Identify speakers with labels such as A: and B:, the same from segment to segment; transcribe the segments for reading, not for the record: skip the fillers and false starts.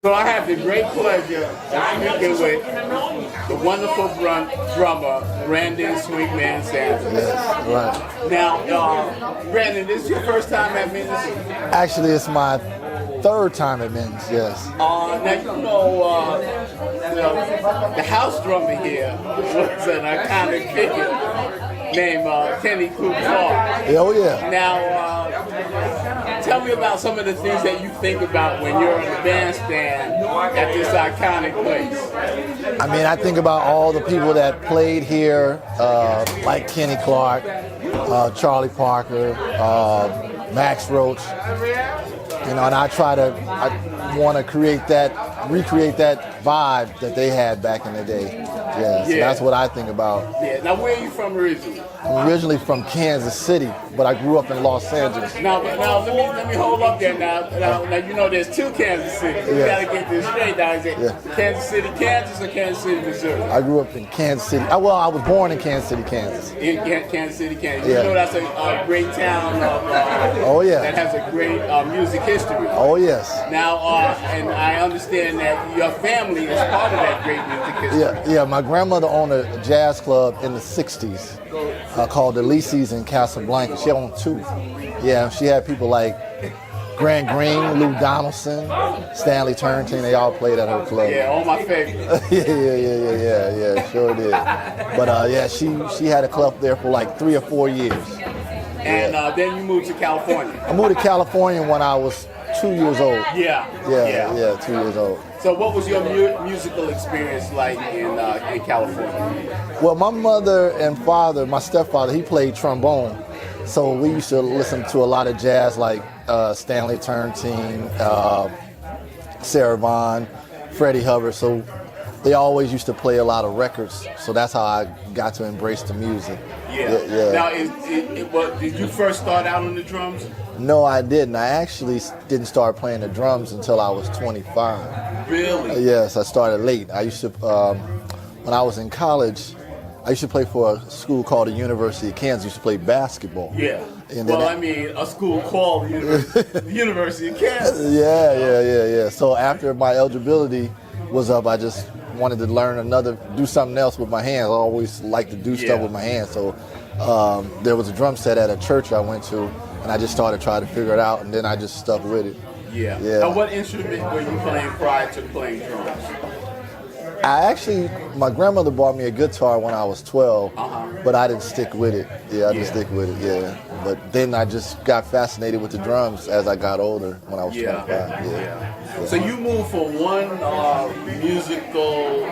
A: So I have the great pleasure of speaking with the wonderful drummer, Brandon Swingman Sanders.
B: Yes, right.
A: Now, Brandon, this is your first time at Minton?
B: Actually, it's my third time at Minton's, yes.
A: Now, you know, the house drummer here was an iconic figure named Kenny Clark.
B: Oh, yeah.
A: Now, tell me about some of the things that you think about when you're in the bandstand at this iconic place.
B: I mean, I think about all the people that played here, like Kenny Clark, Charlie Parker, Max Roach. You know, and I want to recreate that vibe that they had back in the day. Yeah, so that's what I think about.
A: Yeah. Now, where are you from originally?
B: I'm originally from Kansas City, but I grew up in Los Angeles.
A: Now let me hold up there now. Now you know there's two Kansas Cities. You gotta get this straight now. Is it Kansas City, Kansas, or Kansas City, Missouri?
B: I grew up in Kansas City. I was born in Kansas City, Kansas.
A: In Kansas City, Kansas. You know that's a great town. That has a great music history.
B: Oh yes.
A: Now, and I understand that your family is part of that great music history.
B: Yeah. My grandmother owned a jazz club in the '60s. Called the Lises in Casablanca. She owned two. Yeah, she had people like Grant Green, Lou Donaldson, Stanley Turrentine. They all played at her club.
A: Yeah, all my favorites.
B: yeah, sure did. But she had a club there for like 3 or 4 years.
A: And then you moved to California.
B: I moved to California when I was 2 years old.
A: Yeah,
B: 2 years old.
A: So what was your musical experience like in California?
B: Well, my mother and father, my stepfather, he played trombone. So we used to listen to a lot of jazz like Stanley Turrentine, Sarah Vaughan, Freddie Hubbard. So they always used to play a lot of records. So that's how I got to embrace the music.
A: Yeah. Now, did you first start out on the drums?
B: No, I didn't. I actually didn't start playing the drums until I was 25.
A: Really?
B: Yes, I started late. I used to, when I was in college, I used to play for a school called the University of Kansas. I used to play basketball.
A: Yeah.
B: And
A: a school called the University of Kansas.
B: Yeah. So after my eligibility was up, I just wanted to do something else with my hands. I always liked to do stuff with my hands. So there was a drum set at a church I went to, and I just started trying to figure it out, and then I just stuck with it.
A: Yeah. Now, what instrument were you playing prior to playing drums?
B: My grandmother bought me a guitar when I was 12, but I didn't stick with it. I didn't stick with it, But then I just got fascinated with the drums as I got older when I was 25.
A: So you moved from one musical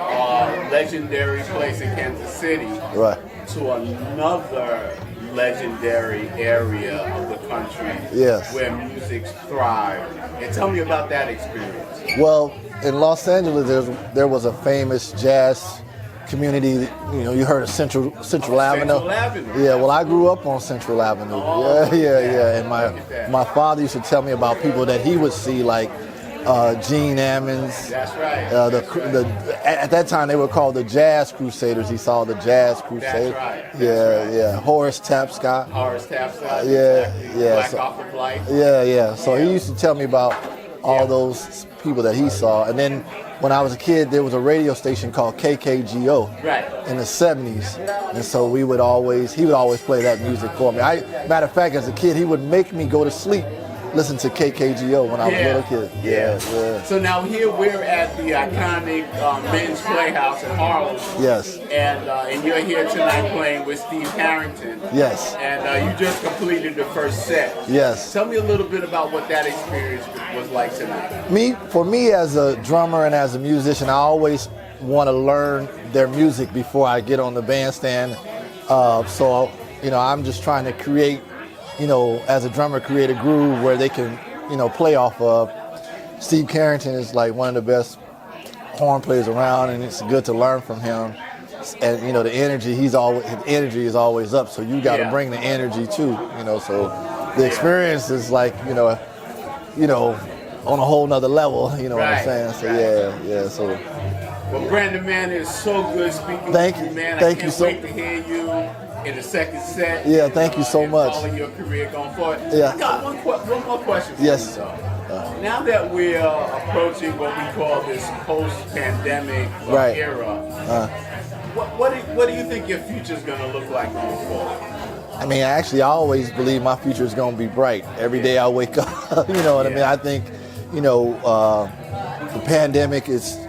A: legendary place in Kansas City to another legendary area of the country where music thrives. And tell me about that experience.
B: Well, in Los Angeles, there was a famous jazz community. You know, you heard of Central Avenue.
A: Central Avenue.
B: Yeah, well, I grew up on Central Avenue. And my father used to tell me about people that he would see, like Gene Ammons.
A: That's right.
B: At that time, they were called the Jazz Crusaders. He saw the Jazz Crusaders.
A: That's right.
B: Horace Tapscott.
A: Black Off of Life.
B: So he used to tell me about all those people that he saw. And then when I was a kid, there was a radio station called KKGO in the 70s. And so he would always play that music for me. Matter of fact, as a kid, he would make me go to sleep listen to KKGO when I was a little kid. Yeah.
A: So now here we're at the iconic men's Playhouse in Harlem.
B: Yes.
A: And you're here tonight playing with Steve Carrington.
B: Yes.
A: And you just completed the first set.
B: Yes.
A: Tell me a little bit about what that experience was like tonight.
B: For me as a drummer and as a musician, I always want to learn their music before I get on the bandstand. So I'm just trying to create, as a drummer, create a groove where they can, play off of. Steve Carrington is like one of the best horn players around, and it's good to learn from him. And the energy, his energy is always up, so you got to bring the energy too. So the experience is like, on a whole nother level. You know what I'm saying? So So.
A: Well, Brandon, man, it's so good speaking
B: with
A: you, man.
B: Thank you
A: I can't wait to hear you in the second set.
B: Yeah, thank you so much.
A: All of your career going forward.
B: Yeah.
A: I got one more question for
B: yes.
A: you, though. Now that we're approaching what we call this post-pandemic era, what do you think your future is going to look like going forward?
B: I mean, actually, I always believe my future is going to be bright. Every day I wake up, you know what I mean? I think, the pandemic is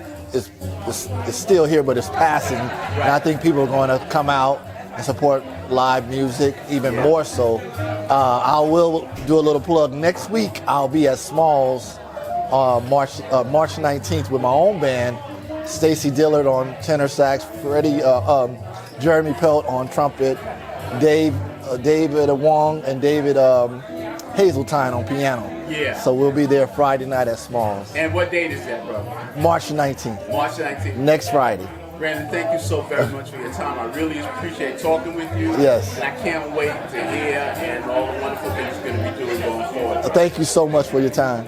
B: still here, but it's passing. And I think people are going to come out and support live music even more so. I will do a little plug. Next week, I'll be at Smalls March 19th with my own band. Stacy Dillard on tenor sax, Jeremy Pelt on trumpet, David Wong and David Hazeltine on piano.
A: Yeah.
B: So we'll be there Friday night at Smalls.
A: And what date is that, brother?
B: March 19th.
A: March 19th.
B: Next Friday.
A: Brandon, thank you so very much for your time. I really appreciate talking with you.
B: Yes.
A: And I can't wait to hear and all the wonderful things you're going to be doing going forward.
B: Thank you so much for your time.